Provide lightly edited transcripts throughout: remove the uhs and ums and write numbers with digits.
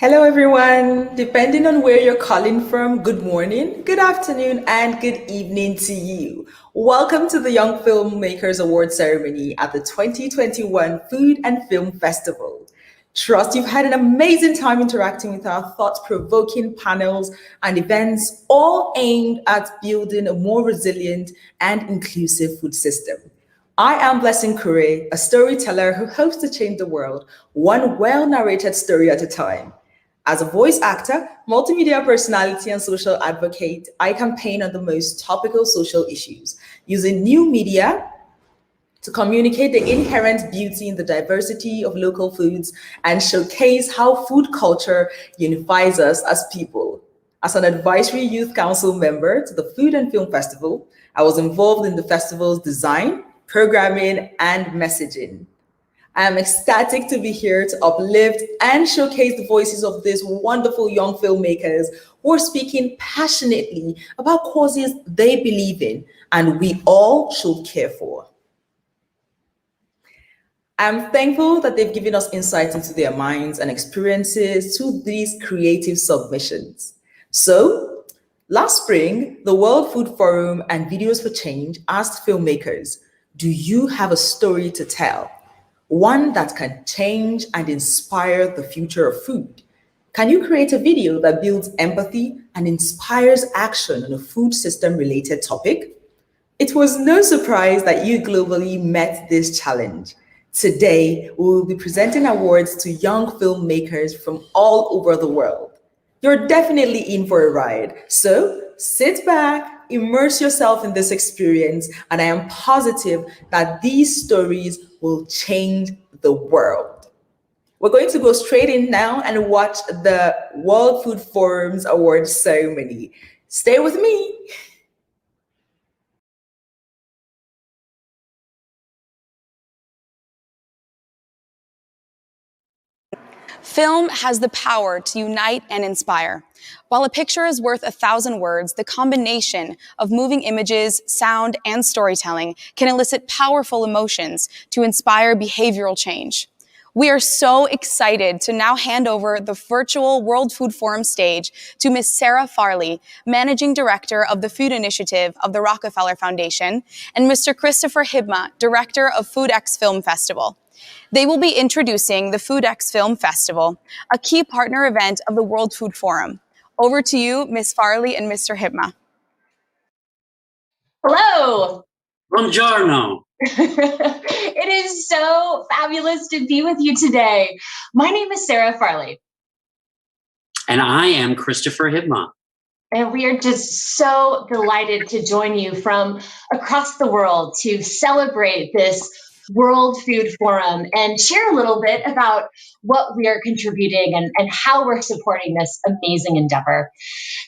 Hello, everyone. Depending on where you're calling from, good morning, good afternoon, and good evening to you. Welcome to the Young Filmmakers Award ceremony at the 2021 Food and Film Festival. Trust you've had an amazing time interacting with our thought provoking panels and events, all aimed at building a more resilient and inclusive food system. I am Blessyn Kure, a storyteller who hopes to change the world, one well narrated story at a time. As a voice actor, multimedia personality, and social advocate, I campaign on the most topical social issues, using new media to communicate the inherent beauty in the diversity of local foods and showcase how food culture unifies us as people. As an advisory youth council member to the Food and Film Festival, I was involved in the festival's design, programming, and messaging. I am ecstatic to be here to uplift and showcase the voices of these wonderful young filmmakers who are speaking passionately about causes they believe in and we all should care for. I'm thankful that they've given us insights into their minds and experiences through these creative submissions. So, last spring, the World Food Forum and Videos for Change asked filmmakers, do you have a story to tell? One that can change and inspire the future of food? Can you create a video that builds empathy and inspires action on a food system related topic? It was no surprise that you globally met this challenge. Today, we will be presenting awards to young filmmakers from all over the world. You're definitely in for a ride, so sit back, immerse yourself in this experience, and I am positive that these stories will change the world. We're going to go straight in now and watch the World Food Forum's awards ceremony. Stay with me. Film has the power to unite and inspire. While a picture is worth 1,000 words, the combination of moving images, sound, and storytelling can elicit powerful emotions to inspire behavioral change. We are so excited to now hand over the virtual World Food Forum stage to Ms. Sarah Farley, Managing Director of the Food Initiative of the Rockefeller Foundation, and Mr. Christopher Hibma, Director of FoodxFilm Festival. They will be introducing the FoodxFilm Festival, a key partner event of the World Food Forum. Over to you, Ms. Farley and Mr. Hibma. Hello. Buongiorno. It is so fabulous to be with you today. My name is Sarah Farley. And I am Christopher Hibma. And we are just so delighted to join you from across the world to celebrate this World Food Forum and share a little bit about what we are contributing and how we're supporting this amazing endeavor.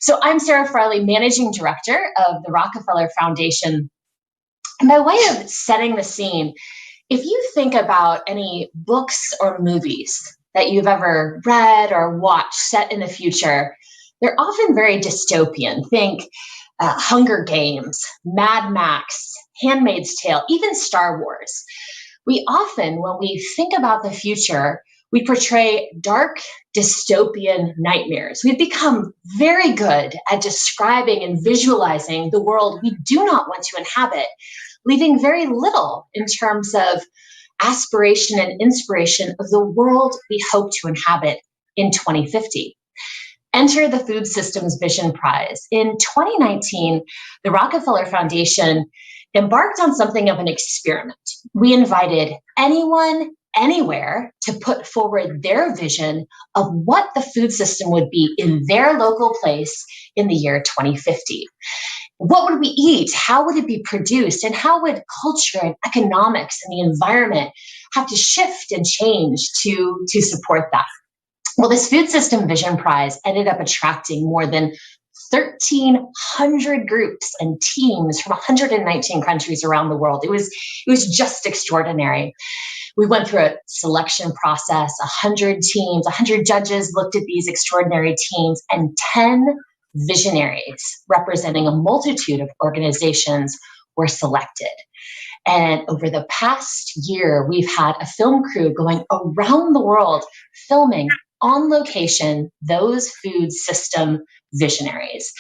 So I'm Sarah Farley, Managing Director of the Rockefeller Foundation. And by way of setting the scene, if you think about any books or movies that you've ever read or watched set in the future, they're often very dystopian. Think Hunger Games, Mad Max, Handmaid's Tale, even Star Wars. We often, when we think about the future, we portray dark, dystopian nightmares. We've become very good at describing and visualizing the world we do not want to inhabit, leaving very little in terms of aspiration and inspiration of the world we hope to inhabit in 2050. Enter the Food Systems Vision Prize. In 2019, the Rockefeller Foundation embarked on something of an experiment. We invited anyone, anywhere to put forward their vision of what the food system would be in their local place in the year 2050. What would we eat? How would it be produced? And how would culture and economics and the environment have to shift and change to support that? Well, this Food System Vision Prize ended up attracting more than 1,300 groups and teams from 119 countries around the world. It was just extraordinary. We went through a selection process, 100 teams, 100 judges looked at these extraordinary teams, and 10 visionaries representing a multitude of organizations were selected. And over the past year, we've had a film crew going around the world filming on location those food system visionaries.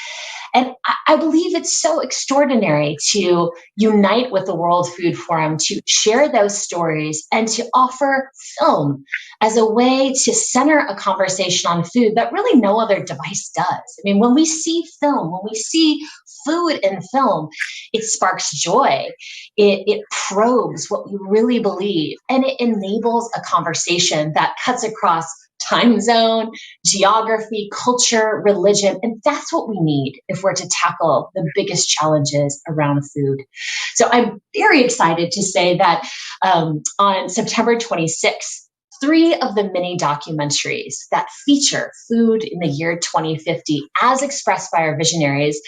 And I believe it's so extraordinary to unite with the World Food Forum, to share those stories, and to offer film as a way to center a conversation on food that really no other device does. I mean, when we see film, when we see food in film, it sparks joy, it probes what we really believe, and it enables a conversation that cuts across time zone, geography, culture, religion. And that's what we need if we're to tackle the biggest challenges around food. So I'm very excited to say that on September 26th, 3 of the mini documentaries that feature food in the year 2050, as expressed by our visionaries,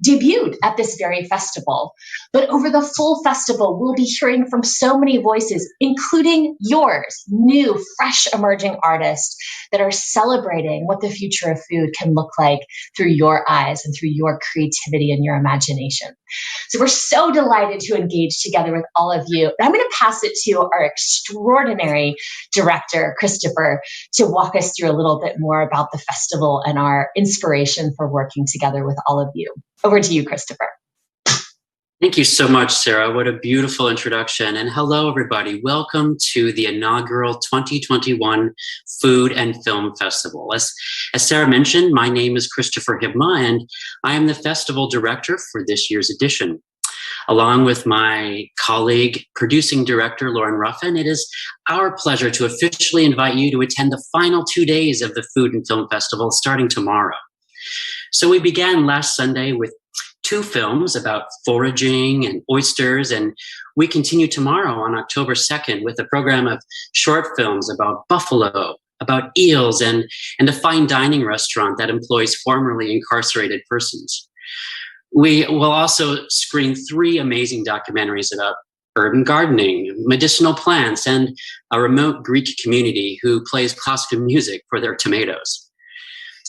debuted at this very festival. But over the full festival, we'll be hearing from so many voices, including yours, new, fresh, emerging artists that are celebrating what the future of food can look like through your eyes and through your creativity and your imagination. So we're so delighted to engage together with all of you. I'm going to pass it to our extraordinary director, Christopher, to walk us through a little bit more about the festival and our inspiration for working together with all of you. Over to you, Christopher. Thank you so much, Sarah. What a beautiful introduction. And hello, everybody. Welcome to the inaugural 2021 Food and Film Festival. As Sarah mentioned, my name is Christopher Hibma, and I am the festival director for this year's edition. Along with my colleague, producing director, Lauren Ruffin, it is our pleasure to officially invite you to attend the final 2 days of the Food and Film Festival starting tomorrow. So we began last Sunday with 2 films about foraging and oysters, and we continue tomorrow on October 2nd with a program of short films about buffalo, about eels, and a fine dining restaurant that employs formerly incarcerated persons. We will also screen 3 amazing documentaries about urban gardening, medicinal plants, and a remote Greek community who plays classical music for their tomatoes.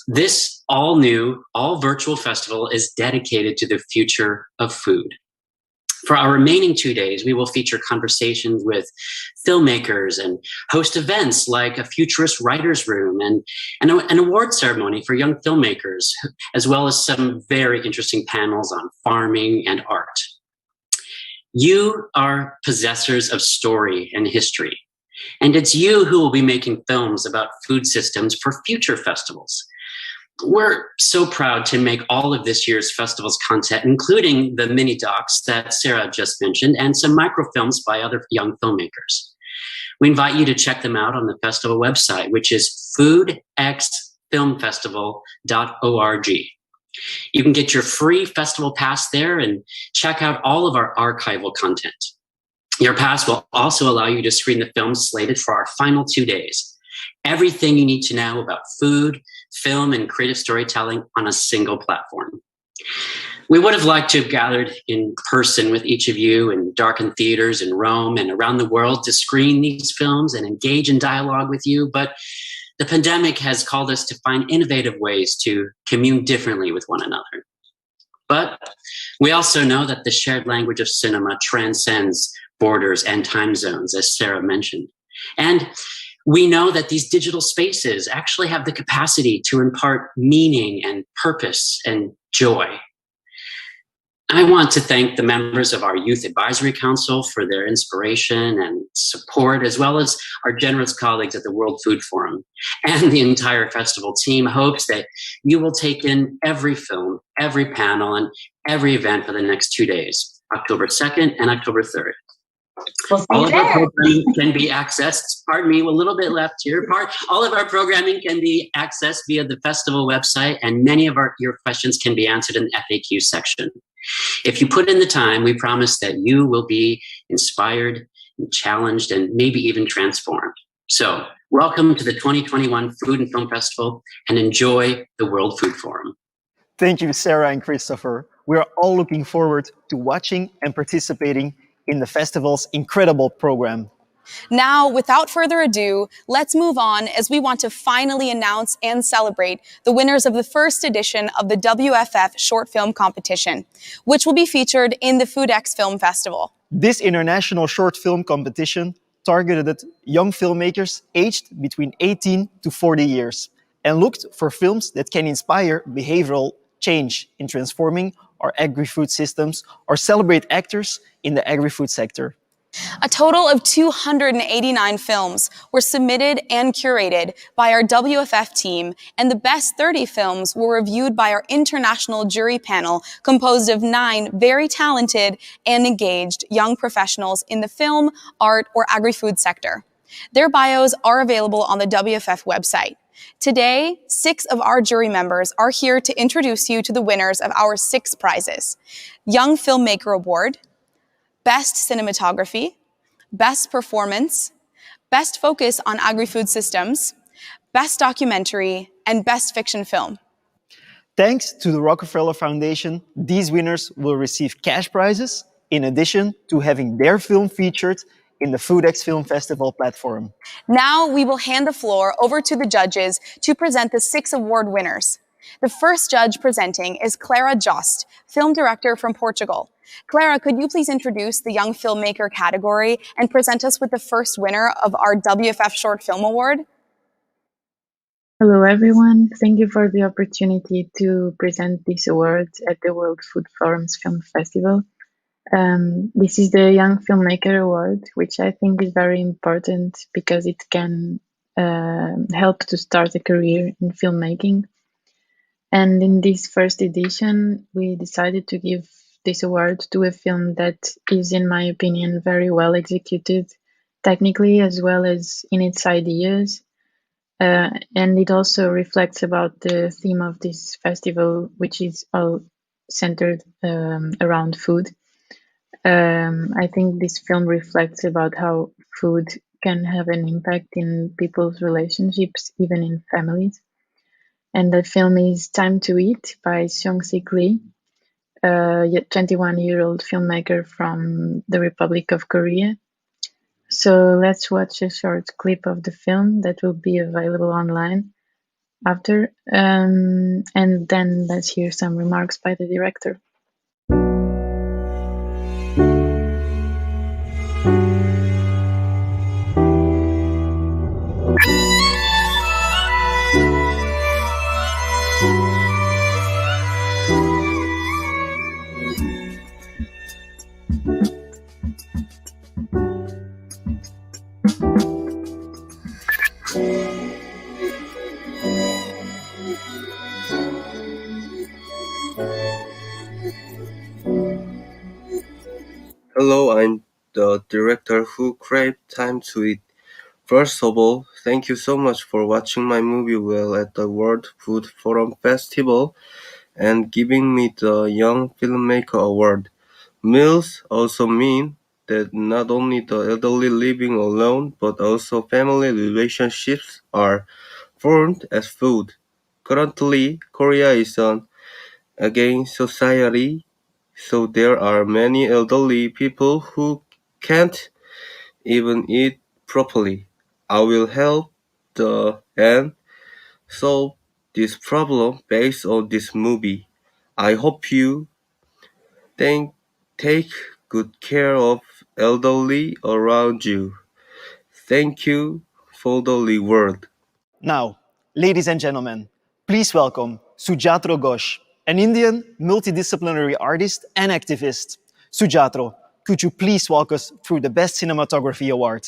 This all-new, all-virtual festival is dedicated to the future of food. For our remaining 2 days, we will feature conversations with filmmakers and host events like a futurist writer's room and an award ceremony for young filmmakers, as well as some very interesting panels on farming and art. You are possessors of story and history, and it's you who will be making films about food systems for future festivals. We're so proud to make all of this year's festival's content, including the mini docs that Sarah just mentioned, and some microfilms by other young filmmakers. We invite you to check them out on the festival website, which is FoodxFilmFestival.org. You can get your free festival pass there and check out all of our archival content. Your pass will also allow you to screen the films slated for our final 2 days. Everything you need to know about food, film, and creative storytelling on a single platform. We would have liked to have gathered in person with each of you in darkened theaters in Rome and around the world to screen these films and engage in dialogue with you, but the pandemic has called us to find innovative ways to commune differently with one another. But we also know that the shared language of cinema transcends borders and time zones, as Sarah mentioned. And we know that these digital spaces actually have the capacity to impart meaning and purpose and joy. I want to thank the members of our Youth Advisory Council for their inspiration and support, as well as our generous colleagues at the World Food Forum. And the entire festival team hopes that you will take in every film, every panel, and every event for the next 2 days, October 2nd and October 3rd. We'll see all you of there. our programming can be accessed, pardon me, a little bit left here. All of our programming can be accessed via the festival website, and many of your questions can be answered in the FAQ section. If you put in the time, we promise that you will be inspired, and challenged, and maybe even transformed. So welcome to the 2021 Food and Film Festival, and enjoy the World Food Forum. Thank you, Sarah and Christopher. We are all looking forward to watching and participating in the festival's incredible program. Now, without further ado, let's move on as we want to finally announce and celebrate the winners of the first edition of the WFF short film competition, which will be featured in the FoodxFilm Festival. This international short film competition targeted young filmmakers aged between 18 to 40 years and looked for films that can inspire behavioral change in transforming our agri-food systems or celebrate actors in the agri-food sector. A total of 289 films were submitted and curated by our WFF team, and the best 30 films were reviewed by our international jury panel composed of 9 very talented and engaged young professionals in the film, art, or agri-food sector. Their bios are available on the WFF website. Today, 6 of our jury members are here to introduce you to the winners of our 6 prizes: Young Filmmaker Award, Best Cinematography, Best Performance, Best Focus on Agri-Food Systems, Best Documentary, and Best Fiction Film. Thanks to the Rockefeller Foundation, these winners will receive cash prizes in addition to having their film featured in the FoodxFilm Festival platform. Now we will hand the floor over to the judges to present the 6 award winners. The first judge presenting is Clara Jost, film director from Portugal. Clara, could you please introduce the Young Filmmaker category and present us with the first winner of our WFF Short Film Award? Hello everyone, thank you for the opportunity to present this award at the World Food Forum's Film Festival. This is the Young Filmmaker Award, which I think is very important because it can help to start a career in filmmaking. And in this first edition, we decided to give this award to a film that is, in my opinion, very well executed technically as well as in its ideas. And it also reflects about the theme of this festival, which is all centered around food. I think this film reflects about how food can have an impact in people's relationships, even in families. And the film is Time to Eat by Seong-sik Lee, a 21-year-old filmmaker from the Republic of Korea. So let's watch a short clip of the film that will be available online after, and then let's hear some remarks by the director. Hello, I'm the director who craved Time to Eat. First of all, thank you so much for watching my movie well at the World Food Forum Festival and giving me the Young Filmmaker Award. Meals also mean that not only the elderly living alone, but also family relationships are formed as food. Currently, Korea is an aging society, so there are many elderly people who can't even eat properly. I will help and solve this problem based on this movie. I hope you take good care of elderly around you. Thank you for the reward. Now, ladies and gentlemen, please welcome Sujatro Ghosh, an Indian multidisciplinary artist and activist. Sujatro, could you please walk us through the Best Cinematography Award?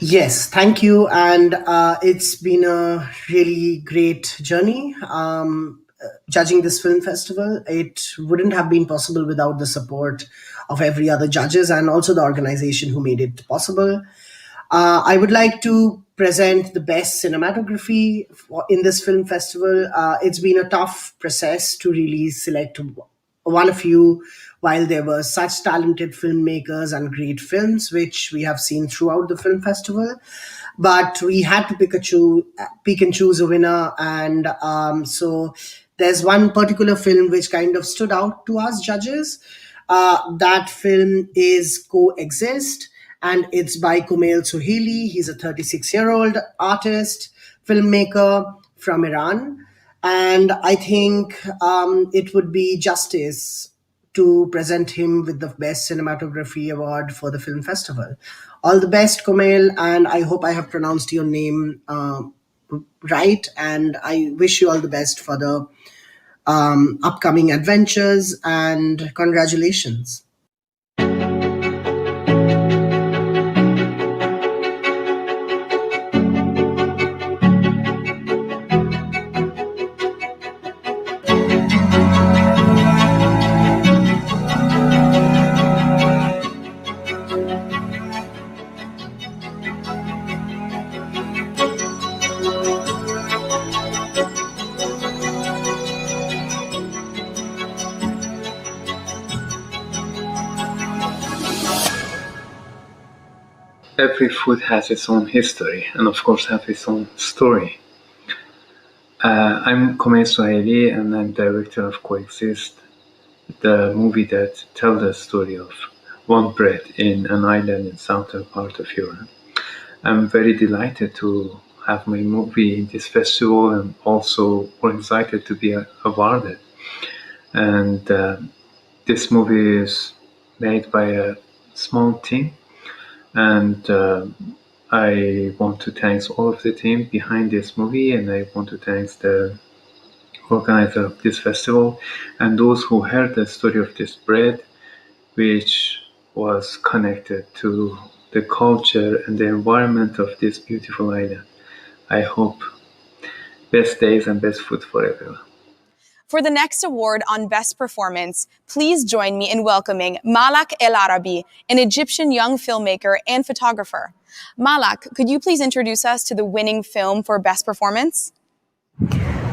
Yes, thank you. And it's been a really great journey judging this film festival. It wouldn't have been possible without the support of every other judges and also the organization who made it possible. I would like to present the best cinematography in this film festival. It's been a tough process to really select one of you, while there were such talented filmmakers and great films, which we have seen throughout the film festival. But we had to pick and choose a winner. And so there's one particular film which kind of stood out to us judges. That film is Coexist, and it's by Kumail Sohaili. He's a 36-year-old artist, filmmaker from Iran. And I think it would be justice to present him with the Best Cinematography Award for the film festival. All the best, Kumail, and I hope I have pronounced your name right. And I wish you all the best for the upcoming adventures, and congratulations. Every food has its own history and of course has its own story. I'm Komei Swahili and I'm director of Coexist, the movie that tells the story of one bread in an island in southern part of Europe. I'm very delighted to have my movie in this festival and also more excited to be awarded. And this movie is made by a small team, and I want to thank all of the team behind this movie, and I want to thank the organizer of this festival and those who heard the story of this bread, which was connected to the culture and the environment of this beautiful island. I hope best days and best food for everyone. For the next award on Best Performance, please join me in welcoming Malak El Arabi, an Egyptian young filmmaker and photographer. Malak, could you please introduce us to the winning film for Best Performance?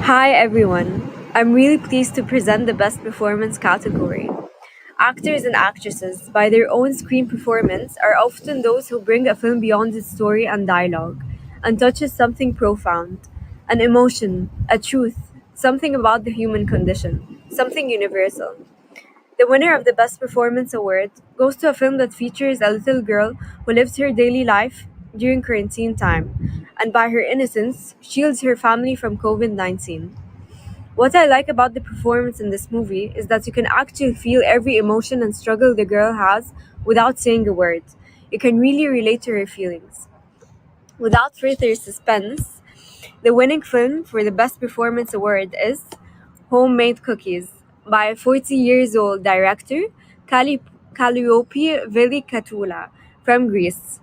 Hi everyone. I'm really pleased to present the Best Performance category. Actors and actresses, by their own screen performance, are often those who bring a film beyond its story and dialogue and touches something profound, an emotion, a truth, something about the human condition, something universal. The winner of the Best Performance Award goes to a film that features a little girl who lives her daily life during quarantine time and, by her innocence, shields her family from COVID-19. What I like about the performance in this movie is that you can actually feel every emotion and struggle the girl has without saying a word. You can really relate to her feelings. Without further suspense, the winning film for the Best Performance Award is Homemade Cookies by a 40 years old director, Calliope Villikatoula from Greece.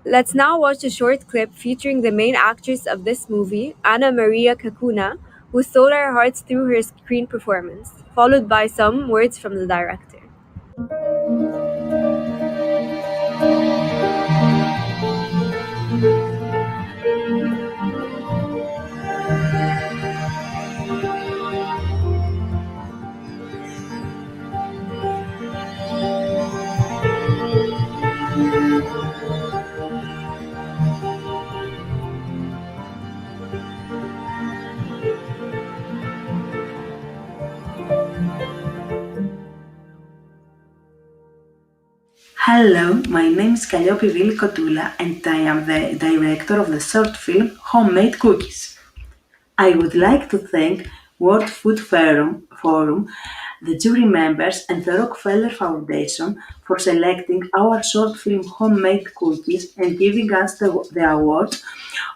Let's now watch a short clip featuring the main actress of this movie, Anna Maria Kakuna, who stole our hearts through her screen performance, followed by some words from the director. Hello, my name is Calliope Villikatoula and I am the director of the short film Homemade Cookies. I would like to thank World Food Forum, the jury members and the Rockefeller Foundation for selecting our short film Homemade Cookies and giving us the award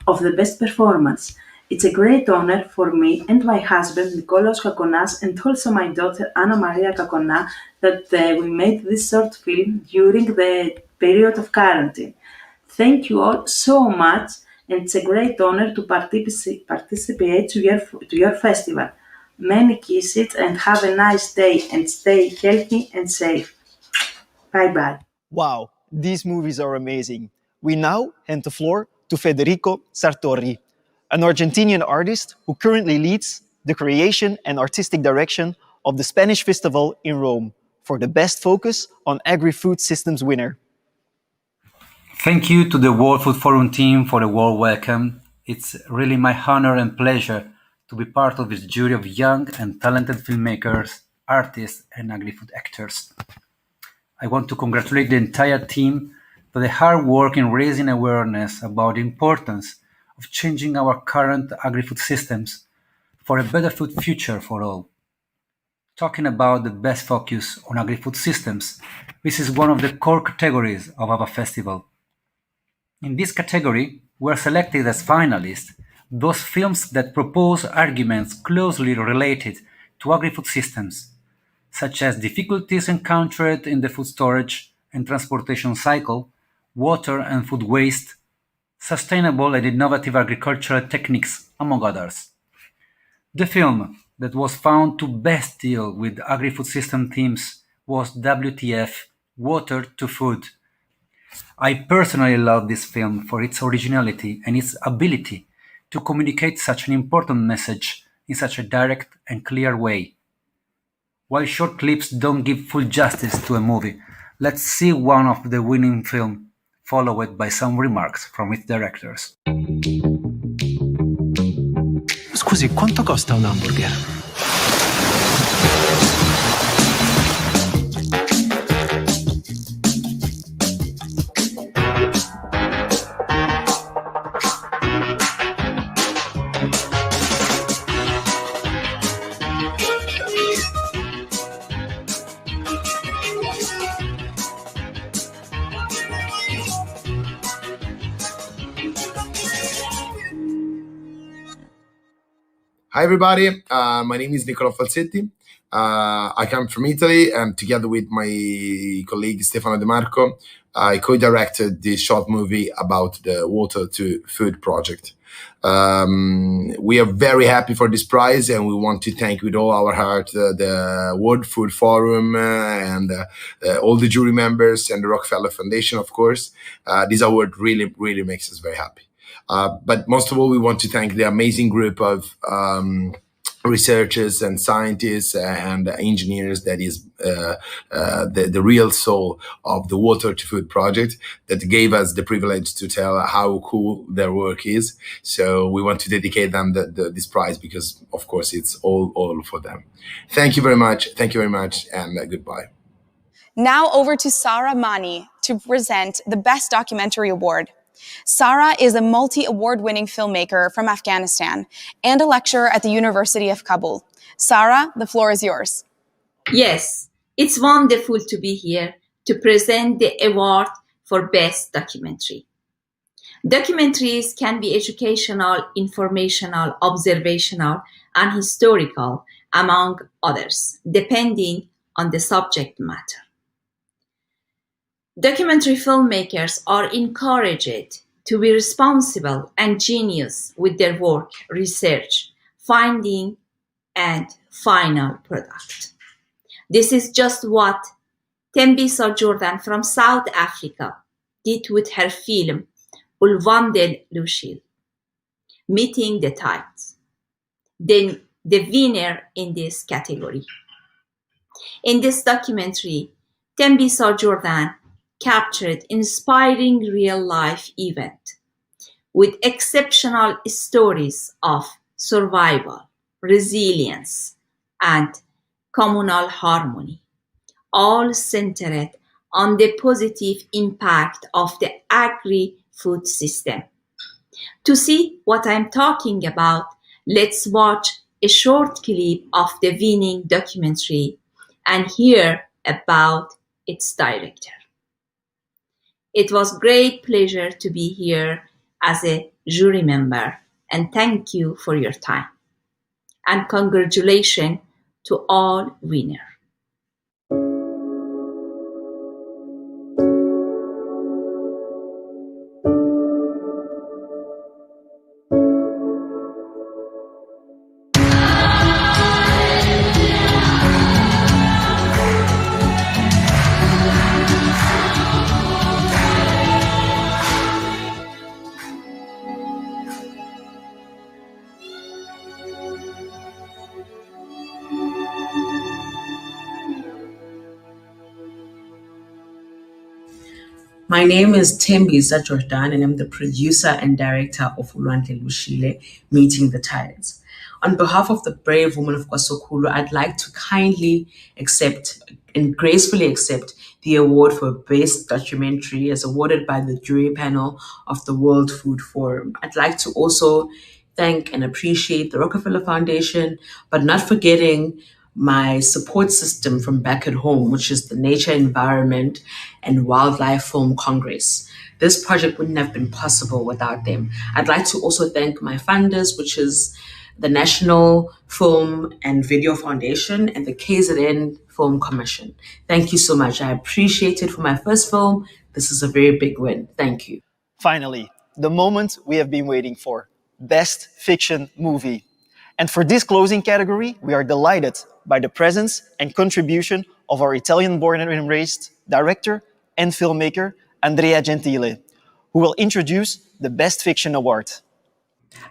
of the best performance. It's a great honor for me and my husband Nikolaos Kakonas and also my daughter Anna Maria Kakona that we made this short film during the period of quarantine. Thank you all so much, and it's a great honor to participate to your festival. Many kisses and have a nice day and stay healthy and safe. Bye bye. Wow, these movies are amazing. We now hand the floor to Federico Sartori, an Argentinian artist who currently leads the creation and artistic direction of the Spanish Festival in Rome for the Best Focus on Agri-Food Systems winner. Thank you to the World Food Forum team for the warm welcome. It's really my honor and pleasure to be part of this jury of young and talented filmmakers, artists, and agri-food actors. I want to congratulate the entire team for the hard work in raising awareness about the importance of changing our current agri-food systems for a better food future for all. Talking about the best focus on agri-food systems, this is one of the core categories of our festival. In this category were selected as finalists those films that propose arguments closely related to agri-food systems, such as difficulties encountered in the food storage and transportation cycle, water and food waste, sustainable and innovative agricultural techniques, among others. The film that was found to best deal with agri-food system themes was WTF, Water to Food. I personally love this film for its originality and its ability to communicate such an important message in such a direct and clear way. While short clips don't give full justice to a movie, let's see one of the winning film, followed by some remarks from its directors. Scusi, quanto costa un hamburger? Hi everybody, my name is Nicola Falsetti. I come from Italy and together with my colleague Stefano De Marco, I co-directed this short movie about the Water to Food project. We are very happy for this prize and we want to thank with all our heart the World Food Forum and all the jury members and the Rockefeller Foundation, of course. This award really makes us very happy. But most of all, we want to thank the amazing group of researchers and scientists and engineers that is the real soul of the Water to Food project that gave us the privilege to tell how cool their work is. So we want to dedicate them this prize because, of course, it's all for them. Thank you very much. Thank you very much, and goodbye. Now over to Sarah Mani to present the Best Documentary Award. Sarah is a multi-award-winning filmmaker from Afghanistan and a lecturer at the University of Kabul. Sarah, the floor is yours. Yes, it's wonderful to be here to present the award for Best Documentary. Documentaries can be educational, informational, observational, and historical, among others, depending on the subject matter. Documentary filmmakers are encouraged to be responsible and genius with their work, research, finding, and final product. This is just what Tembisa Jordan from South Africa did with her film Ulvandel Lushil, Meeting the Tides, the winner in this category. In this documentary, Tembisa Jordan captured inspiring real-life event with exceptional stories of survival, resilience, and communal harmony, all centered on the positive impact of the agri-food system. To see what I'm talking about, let's watch a short clip of the winning documentary and hear about its director. It was great pleasure to be here as a jury member, and thank you for your time. And congratulations to all winners. My name is Tembisa Jordan, and I'm the producer and director of Ulwandle Lushile, Meeting the Tides. On behalf of the brave women of KwaSokhulu, I'd like to kindly accept and gracefully accept the award for Best Documentary as awarded by the jury panel of the World Food Forum. I'd like to also thank and appreciate the Rockefeller Foundation, but not forgetting my support system from back at home, which is the Nature, Environment and Wildlife Film Congress. This project wouldn't have been possible without them. I'd like to also thank my funders, which is the National Film and Video Foundation and the KZN Film Commission. Thank you so much. I appreciate it for my first film. This is a very big win. Thank you. Finally, the moment we have been waiting for, Best Fiction Movie. And for this closing category, we are delighted by the presence and contribution of our Italian-born and raised director and filmmaker, Andrea Gentile, who will introduce the Best Fiction Award.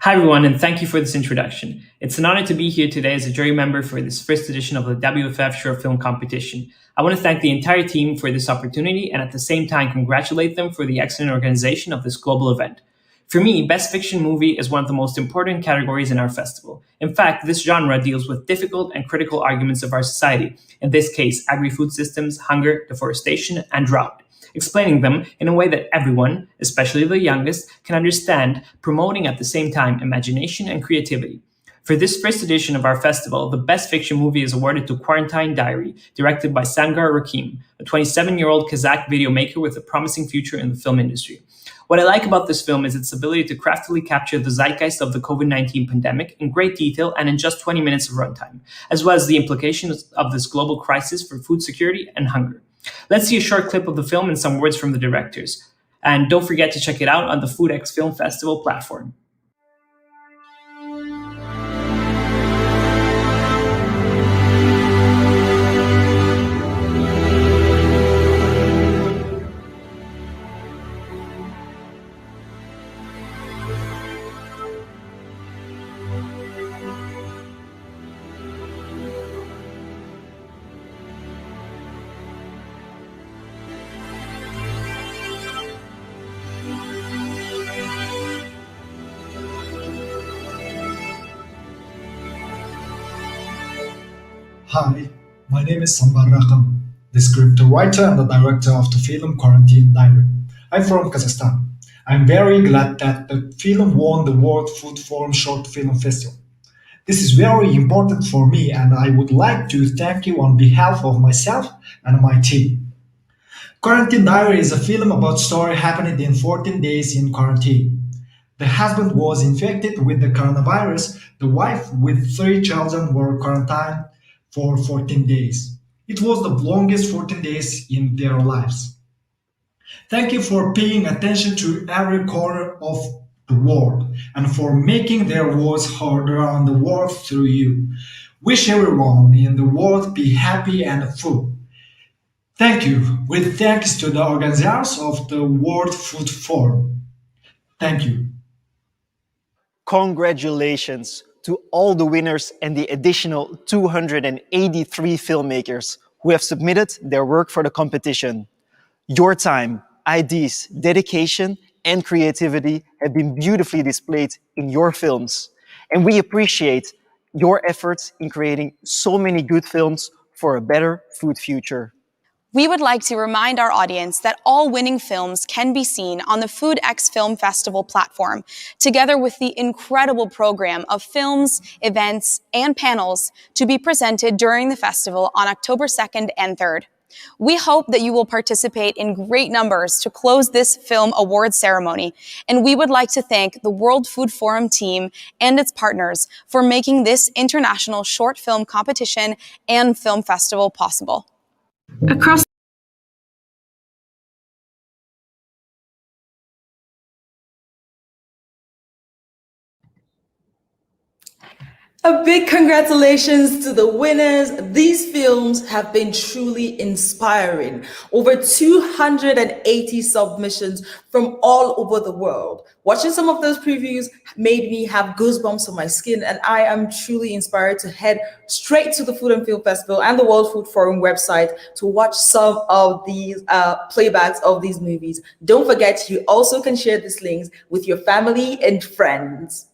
Hi everyone, and thank you for this introduction. It's an honor to be here today as a jury member for this first edition of the WFF short film competition. I want to thank the entire team for this opportunity and at the same time congratulate them for the excellent organization of this global event. For me, Best Fiction Movie is one of the most important categories in our festival. In fact, this genre deals with difficult and critical arguments of our society, in this case, agri-food systems, hunger, deforestation, and drought, explaining them in a way that everyone, especially the youngest, can understand, promoting at the same time imagination and creativity. For this first edition of our festival, the Best Fiction Movie is awarded to Quarantine Diary, directed by Sangar Rakim, a 27-year-old Kazakh video maker with a promising future in the film industry. What I like about this film is its ability to craftily capture the zeitgeist of the COVID-19 pandemic in great detail and in just 20 minutes of runtime, as well as the implications of this global crisis for food security and hunger. Let's see a short clip of the film and some words from the directors. And don't forget to check it out on the FoodxFilm Festival platform. Hi, my name is Sambar Rakam, the script writer and the director of the film Quarantine Diary. I'm from Kazakhstan. I'm very glad that the film won the World Food Forum Short Film Festival. This is very important for me and I would like to thank you on behalf of myself and my team. Quarantine Diary is a film about story happening in 14 days in quarantine. The husband was infected with the coronavirus. The wife with 3 children were quarantined for 14 days. It was the longest 14 days in their lives. Thank you for paying attention to every corner of the world and for making their voice heard around the world through you. Wish everyone in the world be happy and full. Thank you, with thanks to the organizers of the World Food Forum. Thank you. Congratulations to all the winners and the additional 283 filmmakers who have submitted their work for the competition. Your time, ideas, dedication, and creativity have been beautifully displayed in your films. And we appreciate your efforts in creating so many good films for a better food future. We would like to remind our audience that all winning films can be seen on the FoodxFilm Festival platform, together with the incredible program of films, events, and panels to be presented during the festival on October 2nd and 3rd. We hope that you will participate in great numbers to close this film award ceremony, and we would like to thank the World Food Forum team and its partners for making this international short film competition and film festival possible. Across A big congratulations to the winners. These films have been truly inspiring. Over 280 submissions from all over the world. Watching some of those previews made me have goosebumps on my skin, and I am truly inspired to head straight to the Food and Film Festival and the World Food Forum website to watch some of these playbacks of these movies. Don't forget, you also can share these links with your family and friends.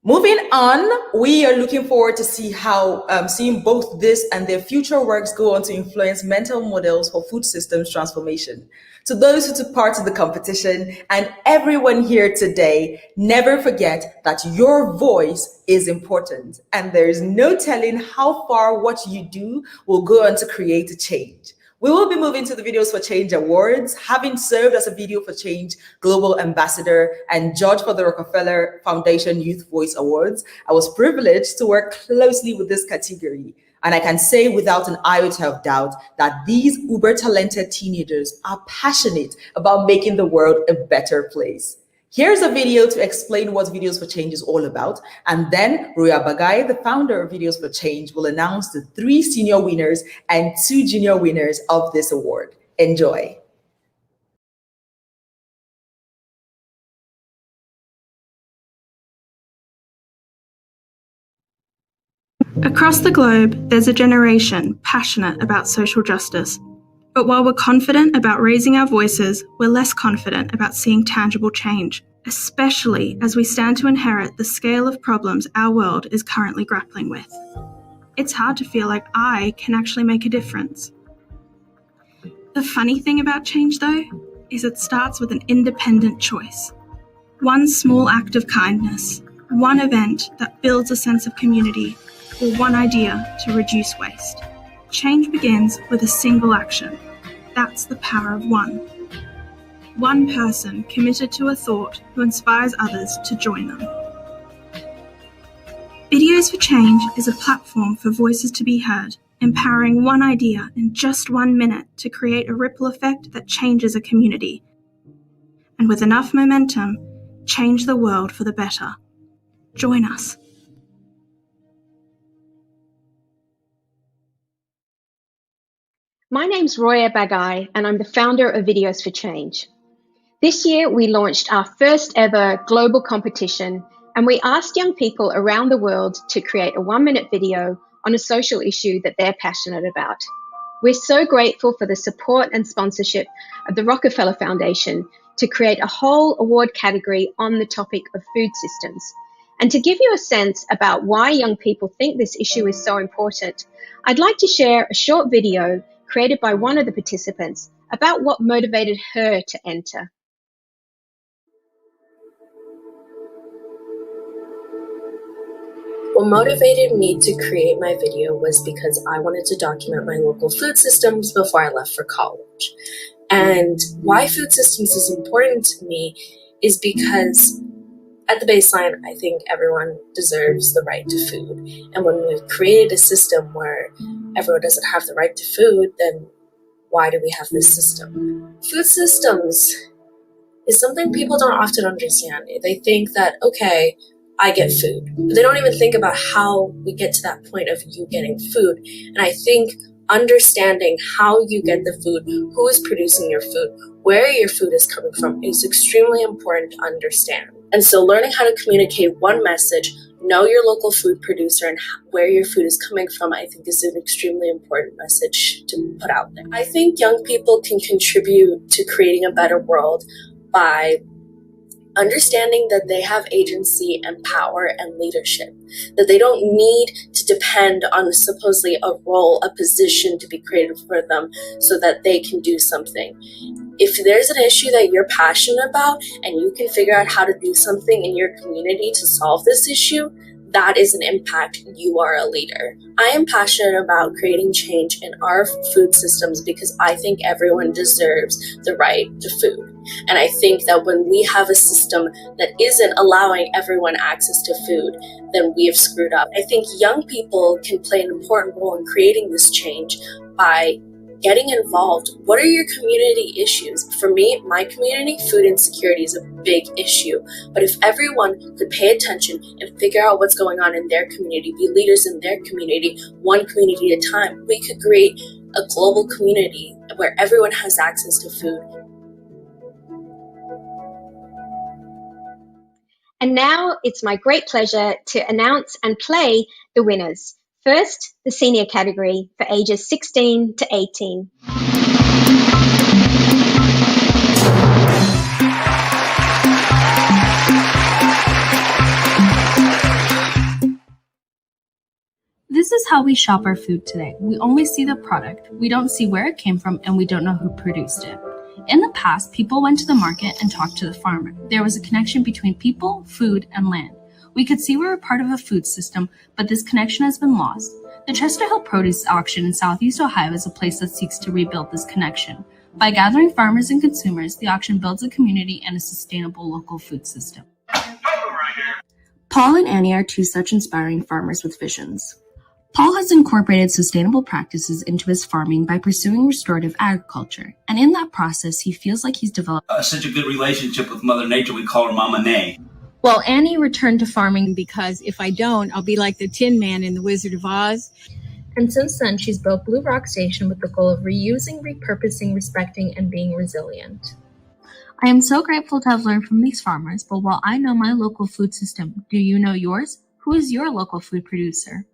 Moving on, we are looking forward to seeing both this and their future works go on to influence mental models for food systems transformation. To those who took part in the competition and everyone here today, never forget that your voice is important and there is no telling how far what you do will go on to create a change. We will be moving to the Videos for Change Awards. Having served as a Video for Change Global Ambassador and judge for the Rockefeller Foundation Youth Voice Awards, I was privileged to work closely with this category. And I can say without an iota of doubt that these uber-talented teenagers are passionate about making the world a better place. Here's a video to explain what Videos for Change is all about, and then Roya Bagai, the founder of Videos for Change, will announce the 3 senior winners and 2 junior winners of this award. Enjoy. Across the globe, there's a generation passionate about social justice. But while we're confident about raising our voices, we're less confident about seeing tangible change, especially as we stand to inherit the scale of problems our world is currently grappling with. It's hard to feel like I can actually make a difference. The funny thing about change, though, is it starts with an independent choice. One small act of kindness, one event that builds a sense of community, or one idea to reduce waste. Change begins with a single action. That's the power of one. One person committed to a thought who inspires others to join them. Videos for Change is a platform for voices to be heard, empowering one idea in just 1 minute to create a ripple effect that changes a community. And with enough momentum, change the world for the better. Join us. My name's Roya Bagai, and I'm the founder of Videos for Change. This year, we launched our first ever global competition, and we asked young people around the world to create a 1-minute video on a social issue that they're passionate about. We're so grateful for the support and sponsorship of the Rockefeller Foundation to create a whole award category on the topic of food systems. And to give you a sense about why young people think this issue is so important, I'd like to share a short video created by one of the participants about what motivated her to enter. What motivated me to create my video was because I wanted to document my local food systems before I left for college. And why food systems is important to me is because at the baseline, I think everyone deserves the right to food. And when we've created a system where everyone doesn't have the right to food, then why do we have this system? Food systems is something people don't often understand. They think that, okay, I get food. But they don't even think about how we get to that point of you getting food. And I think understanding how you get the food, who is producing your food, where your food is coming from is extremely important to understand. And so learning how to communicate one message, know your local food producer and where your food is coming from, I think is an extremely important message to put out there. I think young people can contribute to creating a better world by understanding that they have agency and power and leadership, that they don't need to depend on supposedly a role, a position to be created for them so that they can do something. If there's an issue that you're passionate about and you can figure out how to do something in your community to solve this issue, that is an impact. You are a leader. I am passionate about creating change in our food systems because I think everyone deserves the right to food. And I think that when we have a system that isn't allowing everyone access to food, then we have screwed up. I think young people can play an important role in creating this change by getting involved. What are your community issues? For me, my community, food insecurity is a big issue. But if everyone could pay attention and figure out what's going on in their community, be leaders in their community, one community at a time, we could create a global community where everyone has access to food. And now it's my great pleasure to announce and play the winners. First, the senior category for ages 16 to 18. This is how we shop our food today. We only see the product, we don't see where it came from, and we don't know who produced it. In the past, people went to the market and talked to the farmer. There was a connection between people, food, and land. We could see we were part of a food system, but this connection has been lost. The Chester Hill Produce Auction in Southeast Ohio is a place that seeks to rebuild this connection. By gathering farmers and consumers, the auction builds a community and a sustainable local food system. Paul and Annie are two such inspiring farmers with visions. Paul has incorporated sustainable practices into his farming by pursuing restorative agriculture, and in that process, he feels like he's developed such a good relationship with Mother Nature. We call her Mama Nay. Well, Annie returned to farming because if I don't, I'll be like the Tin Man in The Wizard of Oz. And since then, she's built Blue Rock Station with the goal of reusing, repurposing, respecting, and being resilient. I am so grateful to have learned from these farmers, but while I know my local food system, do you know yours? Who is your local food producer?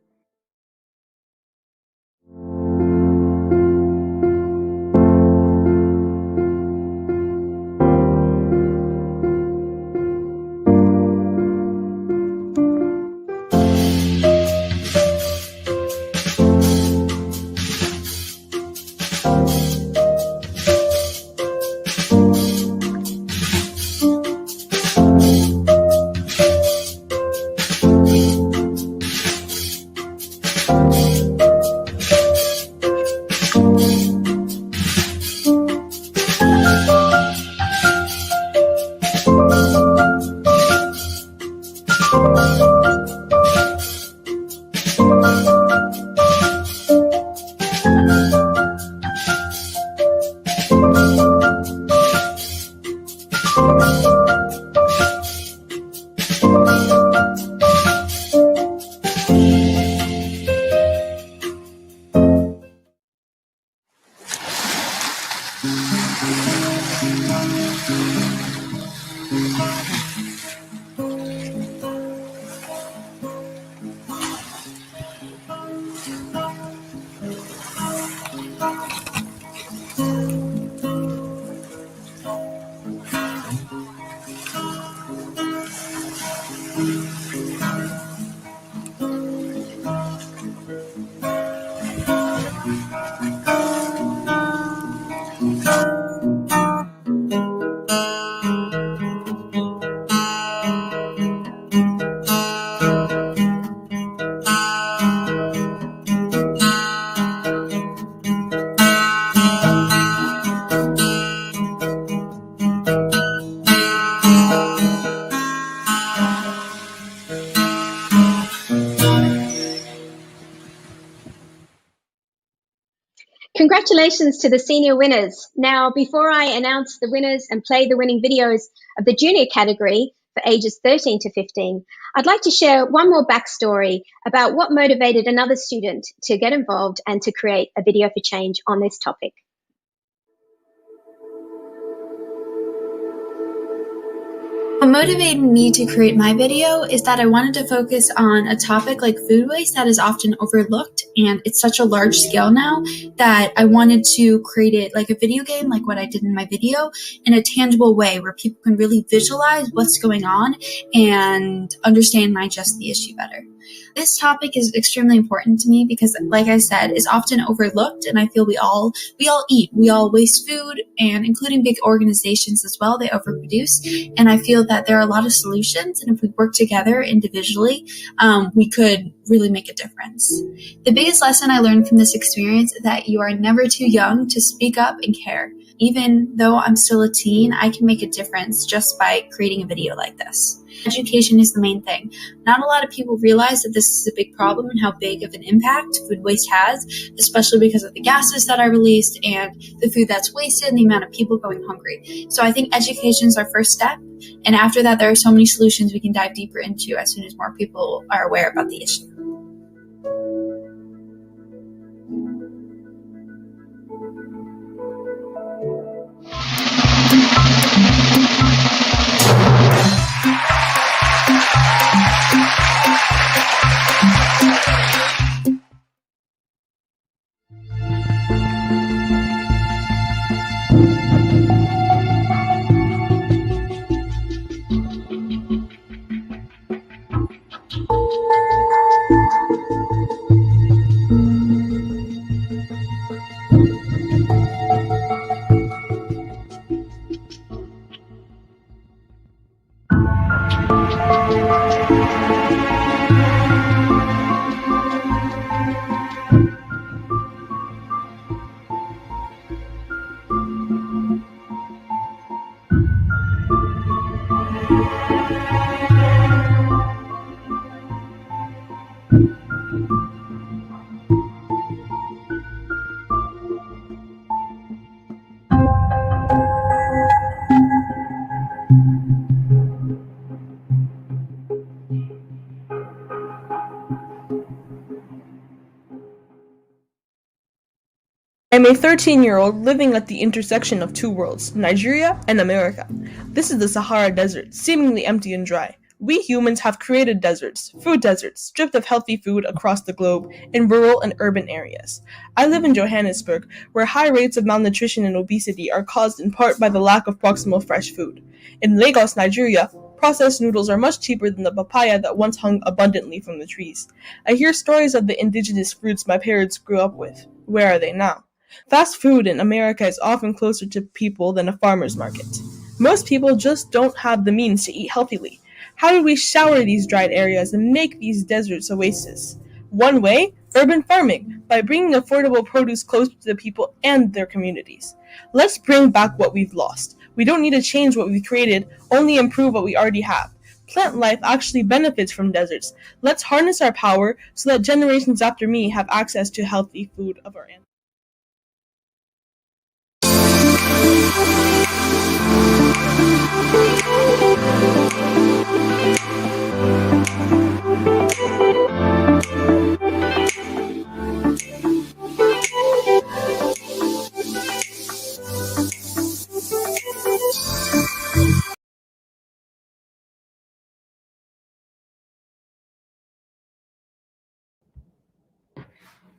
Congratulations to the senior winners. Now, before I announce the winners and play the winning videos of the junior category for ages 13 to 15, I'd like to share one more backstory about what motivated another student to get involved and to create a video for change on this topic. What motivated me to create my video is that I wanted to focus on a topic like food waste that is often overlooked, and it's such a large scale now that I wanted to create it like a video game, like what I did in my video, in a tangible way where people can really visualize what's going on and understand and digest the issue better. This topic is extremely important to me because, like I said, is often overlooked, and I feel we all eat, we all waste food, and including big organizations as well, they overproduce. And I feel that there are a lot of solutions, and if we work together individually, we could really make a difference. The biggest lesson I learned from this experience is that you are never too young to speak up and care. Even though I'm still a teen, I can make a difference just by creating a video like this. Education is the main thing. Not a lot of people realize that this is a big problem and how big of an impact food waste has, especially because of the gases that are released and the food that's wasted and the amount of people going hungry. So I think education is our first step. And after that, there are so many solutions we can dive deeper into as soon as more people are aware about the issue. I'm a 13-year-old living at the intersection of two worlds, Nigeria and America. This is the Sahara Desert, seemingly empty and dry. We humans have created deserts, food deserts, stripped of healthy food across the globe in rural and urban areas. I live in Johannesburg, where high rates of malnutrition and obesity are caused in part by the lack of proximal fresh food. In Lagos, Nigeria, processed noodles are much cheaper than the papaya that once hung abundantly from the trees. I hear stories of the indigenous fruits my parents grew up with. Where are they now? Fast food in America is often closer to people than a farmer's market. Most people just don't have the means to eat healthily. How do we shower these dried areas and make these deserts oases? One way, urban farming, by bringing affordable produce close to the people and their communities. Let's bring back what we've lost. We don't need to change what we've created, only improve what we already have. Plant life actually benefits from deserts. Let's harness our power so that generations after me have access to healthy food of our ancestors.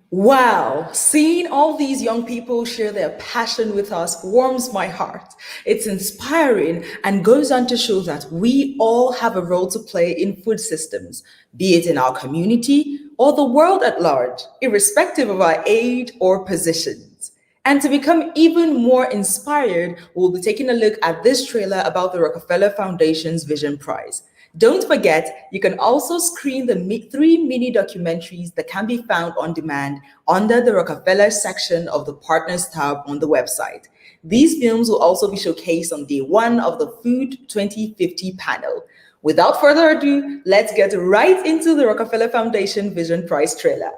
Wow, seeing all these young people share their passion with us warms my heart. It's inspiring and goes on to show that we all have a role to play in food systems, be it in our community or the world at large, irrespective of our age or positions. And to become even more inspired, we'll be taking a look at this trailer about the Rockefeller Foundation's Vision Prize. Don't forget, you can also screen the 3 mini documentaries that can be found on demand under the Rockefeller section of the Partners tab on the website. These films will also be showcased on day 1 of the Food 2050 panel. Without further ado, let's get right into the Rockefeller Foundation Vision Prize trailer.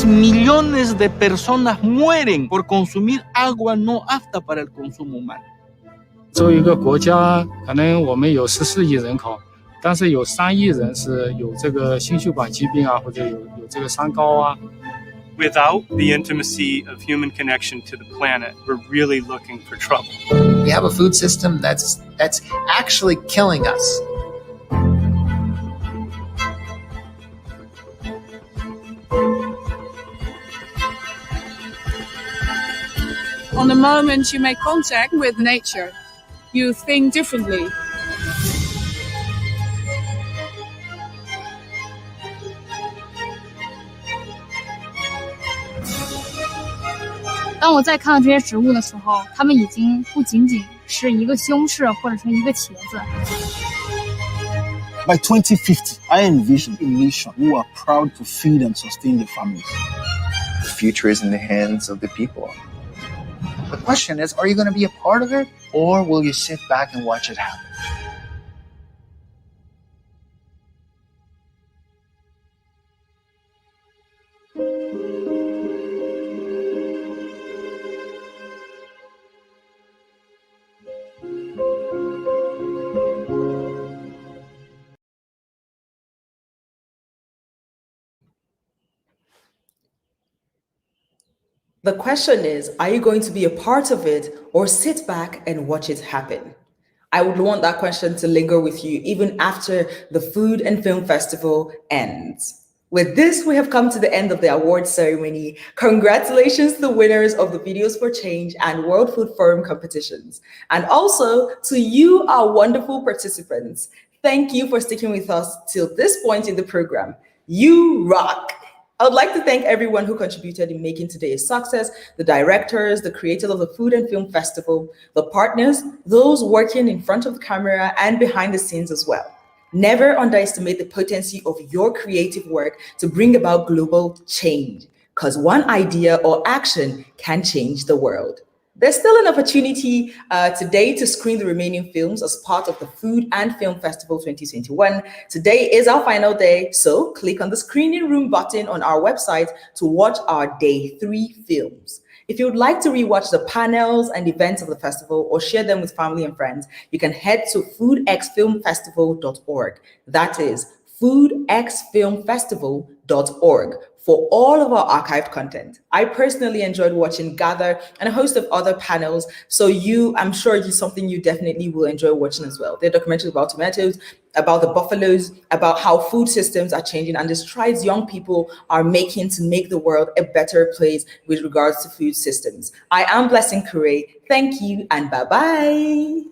Millones de personas mueren por consumir agua no apta para el consumo humano. 作为一个国家，可能我们有14亿人口，但是有3亿人是有这个心血管疾病啊，或者有这个三高啊。Without the intimacy of human connection to the planet, we're really looking for trouble. We have a food system that's actually killing us. On the moment you make contact with nature, you think differently. By 2050, I envision a nation who are proud to feed and sustain their families. The future is in the hands of the people. The question is, are you going to be a part of it, or will you sit back and watch it happen? The question is, are you going to be a part of it or sit back and watch it happen? I would want that question to linger with you even after the Food and Film Festival ends. With this, we have come to the end of the awards ceremony. Congratulations to the winners of the Videos for Change and World Food Forum competitions. And also to you, our wonderful participants. Thank you for sticking with us till this point in the program. You rock! I would like to thank everyone who contributed in making today a success, the directors, the creators of the Food and Film Festival, the partners, those working in front of the camera and behind the scenes as well. Never underestimate the potency of your creative work to bring about global change, because one idea or action can change the world. There's still an opportunity today to screen the remaining films as part of the Food and Film Festival 2021. Today is our final day, so click on the screening room button on our website to watch our Day 3 films. If you would like to rewatch the panels and events of the festival or share them with family and friends, you can head to FoodxFilmFestival.org. That is FoodxFilmFestival.org for all of our archived content. I personally enjoyed watching Gather and a host of other panels, so I'm sure it's something you definitely will enjoy watching as well. There are documentaries about tomatoes, about the buffaloes, about how food systems are changing, and the strides young people are making to make the world a better place with regards to food systems. I am Blessyn Kure. Thank you and bye-bye.